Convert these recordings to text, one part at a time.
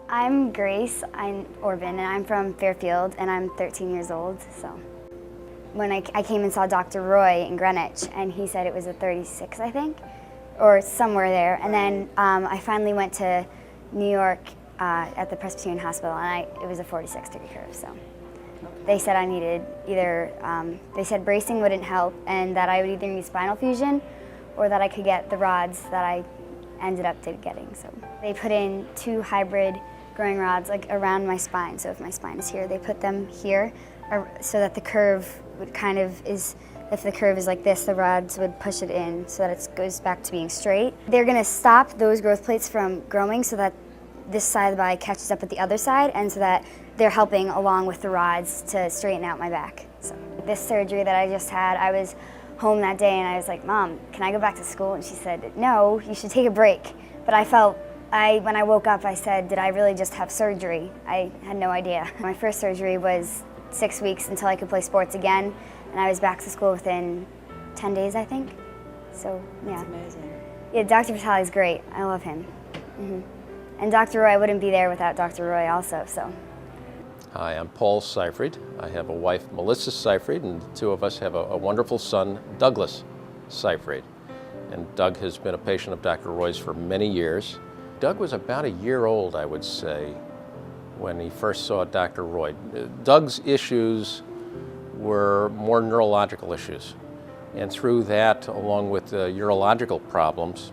I'm Grace, I'm Orban, and I'm from Fairfield, and I'm 13 years old. So when I came and saw Dr. Roye in Greenwich, and he said it was a 36, I think, or somewhere there. And then I finally went to New York at the Presbyterian Hospital, and it was a 46-degree curve. So they said I needed either, they said bracing wouldn't help, and that I would either need spinal fusion or that I could get the rods that I ended up getting. So they put in 2 hybrid growing rods like around my spine. So if my spine is here, they put them here so that the curve would kind of if the curve is like this, the rods would push it in so that it goes back to being straight. They're gonna stop those growth plates from growing so that this side of the body catches up with the other side, and so that they're helping along with the rods to straighten out my back. So this surgery that I just had, I was home that day and I was like, Mom, can I go back to school? And she said, no, you should take a break. But when I woke up, I said, did I really just have surgery? I had no idea. My first surgery was 6 weeks until I could play sports again, and I was back to school within 10 days, I think. So, yeah. That's amazing. Yeah, Dr. Vitale is great. I love him. Mm-hmm. And Dr. Roye, I wouldn't be there without Dr. Roye also, so. Hi, I'm Paul Seifried. I have a wife, Melissa Seifried, and the 2 of us have a wonderful son, Douglas Seifried. And Doug has been a patient of Dr. Roye's for many years. Doug was about a year old, I would say, when he first saw Dr. Roye. Doug's issues were more neurological issues. And through that, along with the urological problems,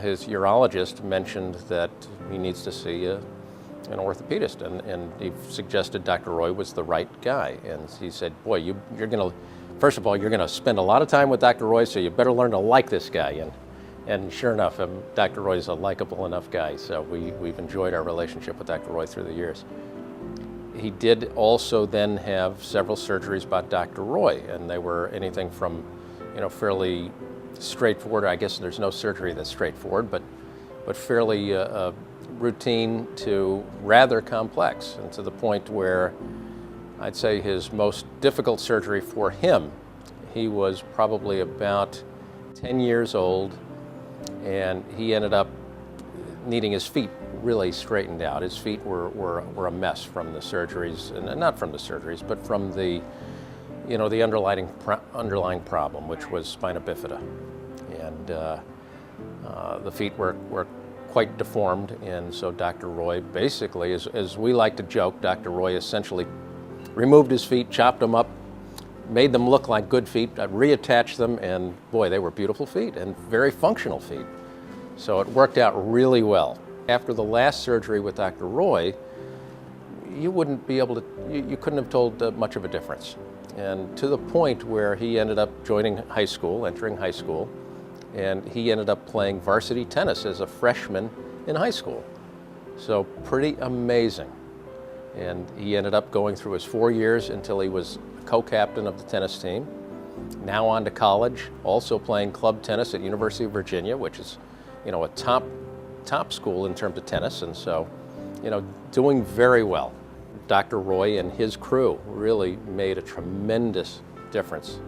his urologist mentioned that he needs to see an orthopedist, and he suggested Dr. Roye was the right guy. And he said, boy, you're gonna, first of all, you're gonna spend a lot of time with Dr. Roye, so you better learn to like this guy. And sure enough, Dr. Roye is a likable enough guy, so we've enjoyed our relationship with Dr. Roye through the years. He did also then have several surgeries by Dr. Roye, and they were anything from, fairly straightforward. I guess there's no surgery that's straightforward, but fairly routine to rather complex, and to the point where I'd say his most difficult surgery for him, he was probably about 10 years old, and he ended up needing his feet really straightened out. His feet were a mess from the surgeries, and not from the surgeries, but from the the underlying problem, which was spina bifida. And the feet were quite deformed, and so Dr. Roye basically, as we like to joke, Dr. Roye essentially removed his feet, chopped them up, made them look like good feet, reattached them, and boy, they were beautiful feet and very functional feet. So it worked out really well. After the last surgery with Dr. Roye, you wouldn't be able to, you couldn't have told much of a difference. And to the point where he ended up joining high school, entering high school, and he ended up playing varsity tennis as a freshman in high school. So pretty amazing. And he ended up going through his 4 years until he was co-captain of the tennis team. Now on to college, also playing club tennis at University of Virginia, which is, a top school in terms of tennis, and so, doing very well. Dr. Roye and his crew really made a tremendous difference.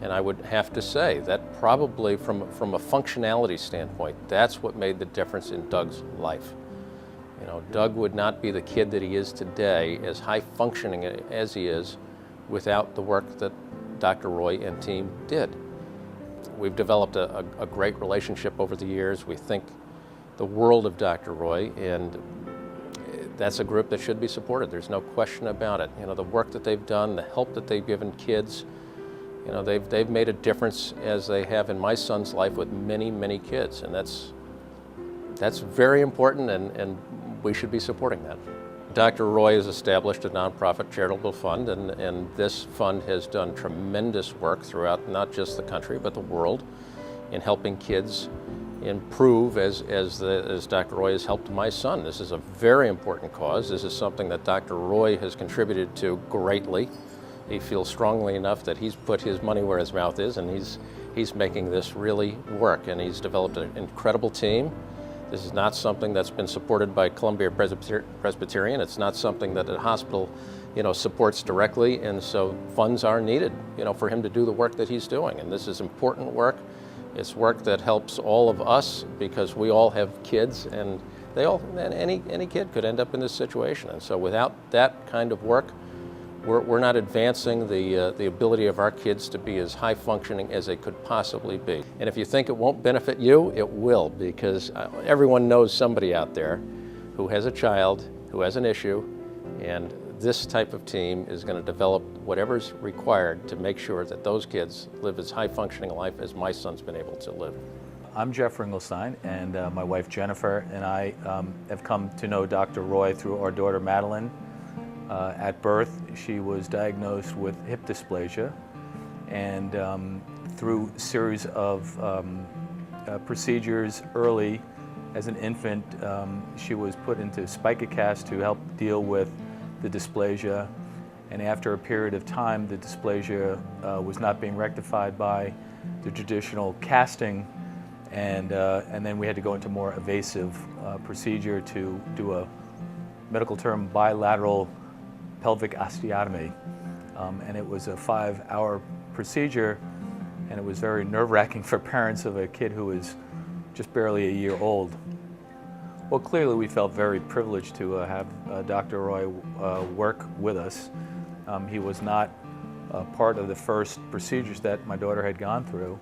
And I would have to say that probably from a functionality standpoint, that's what made the difference in Doug's life. Doug would not be the kid that he is today, as high functioning as he is, without the work that Dr. Roye and team did. We've developed a great relationship over the years. We think the world of Dr. Roye, and that's a group that should be supported. There's no question about it. The work that they've done, the help that they've given kids, they've made a difference, as they have in my son's life with many, many kids, and that's very important, and we should be supporting that. Dr. Roye has established a nonprofit charitable fund, and this fund has done tremendous work throughout not just the country but the world in helping kids improve as Dr. Roye has helped my son. This is a very important cause. This is something that Dr. Roye has contributed to greatly. He feels strongly enough that he's put his money where his mouth is, and he's making this really work, and he's developed an incredible team. This is not something that's been supported by Columbia Presbyterian. It's not something that the hospital, supports directly, and so funds are needed, for him to do the work that he's doing. And this is important work. It's work that helps all of us, because we all have kids, and any kid could end up in this situation. And so without that kind of work, we're not advancing the ability of our kids to be as high functioning as they could possibly be. And if you think it won't benefit you, it will, because everyone knows somebody out there who has a child who has an issue, and this type of team is going to develop whatever's required to make sure that those kids live as high functioning a life as my son's been able to live. I'm Jeff Ringelstein, and my wife Jennifer and I have come to know Dr. Roye through our daughter Madeline. At birth, she was diagnosed with hip dysplasia, and through a series of procedures early as an infant, she was put into SpicaCast to help deal with the dysplasia. And after a period of time, the dysplasia was not being rectified by the traditional casting, and then we had to go into more invasive procedure to do a medical term bilateral pelvic osteotomy, and it was a 5-hour procedure, and it was very nerve-wracking for parents of a kid who was just barely a year old. Well, clearly we felt very privileged to have Dr. Roye work with us. He was not part of the first procedures that my daughter had gone through.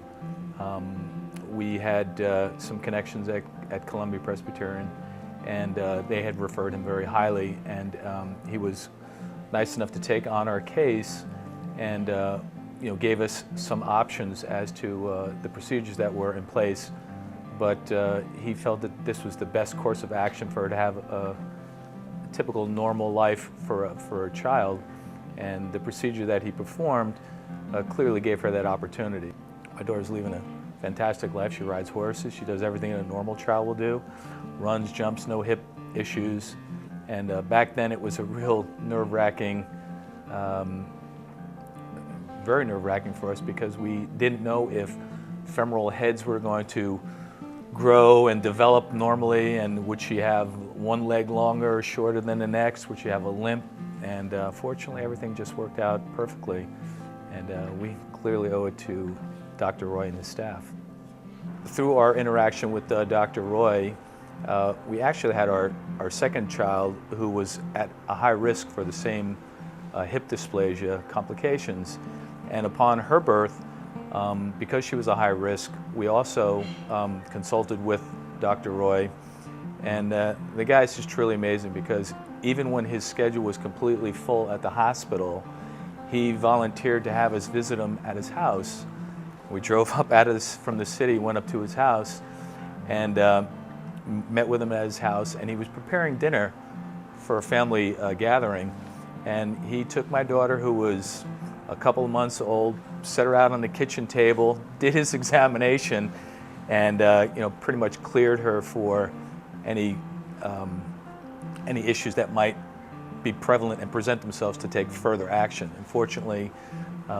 We had some connections at Columbia Presbyterian, and they had referred him very highly, and he was nice enough to take on our case and gave us some options as to the procedures that were in place, but he felt that this was the best course of action for her to have a typical normal life for a child, and the procedure that he performed clearly gave her that opportunity. My daughter's living a fantastic life. She rides horses, she does everything a normal child will do, runs, jumps, no hip issues. And back then it was a real nerve-wracking, very nerve-wracking for us, because we didn't know if femoral heads were going to grow and develop normally, and would she have one leg longer or shorter than the next, would she have a limp, and fortunately everything just worked out perfectly, and we clearly owe it to Dr. Roye and his staff. Through our interaction with Dr. Roye, we actually had our second child who was at a high risk for the same hip dysplasia complications. And upon her birth, because she was a high risk, we also consulted with Dr. Roye. And the guy's just truly amazing, because even when his schedule was completely full at the hospital, he volunteered to have us visit him at his house. We drove up from the city, went up to his house, and met with him at his house, and he was preparing dinner for a family gathering, and he took my daughter, who was a couple of months old, set her out on the kitchen table, did his examination, and pretty much cleared her for any issues that might be prevalent and present themselves to take further action. Unfortunately,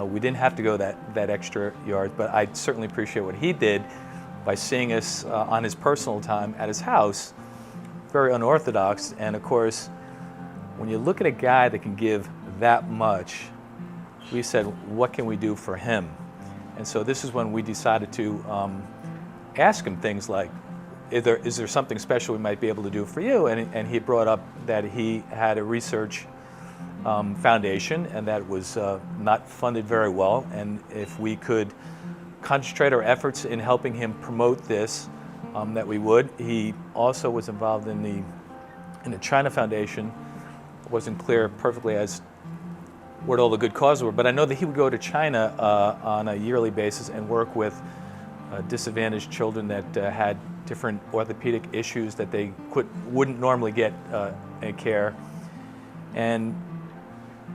we didn't have to go that extra yard, but I certainly appreciate what he did by seeing us on his personal time at his house. Very unorthodox, and of course, when you look at a guy that can give that much, we said, what can we do for him? And so this is when we decided to ask him things like, is there something special we might be able to do for you? And he brought up that he had a research foundation, and that was not funded very well, and if we could concentrate our efforts in helping him promote this, that we would. He also was involved in the China Foundation. It wasn't clear perfectly as what all the good causes were, but I know that he would go to China on a yearly basis and work with disadvantaged children that had different orthopedic issues that they wouldn't normally get care. And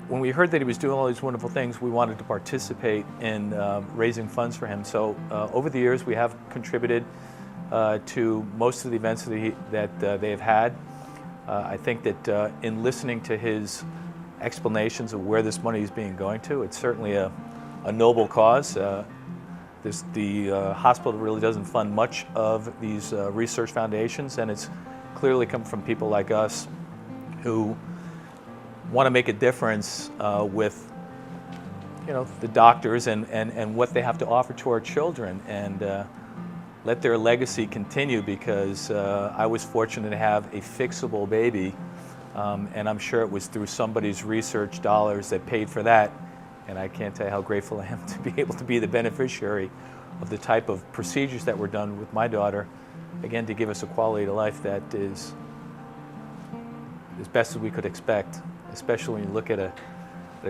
when we heard that he was doing all these wonderful things, we wanted to participate in raising funds for him. So over the years, we have contributed to most of the events that they have had. I think that in listening to his explanations of where this money is being going to, it's certainly a noble cause. The hospital really doesn't fund much of these research foundations, and it's clearly come from people like us who want to make a difference with the doctors and what they have to offer to our children. And let their legacy continue, because I was fortunate to have a fixable baby, and I'm sure it was through somebody's research dollars that paid for that, and I can't tell you how grateful I am to be able to be the beneficiary of the type of procedures that were done with my daughter, again, to give us a quality of life that is as best as we could expect, especially when you look at a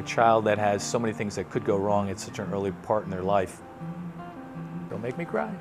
child that has so many things that could go wrong at such an early part in their life. Don't make me cry.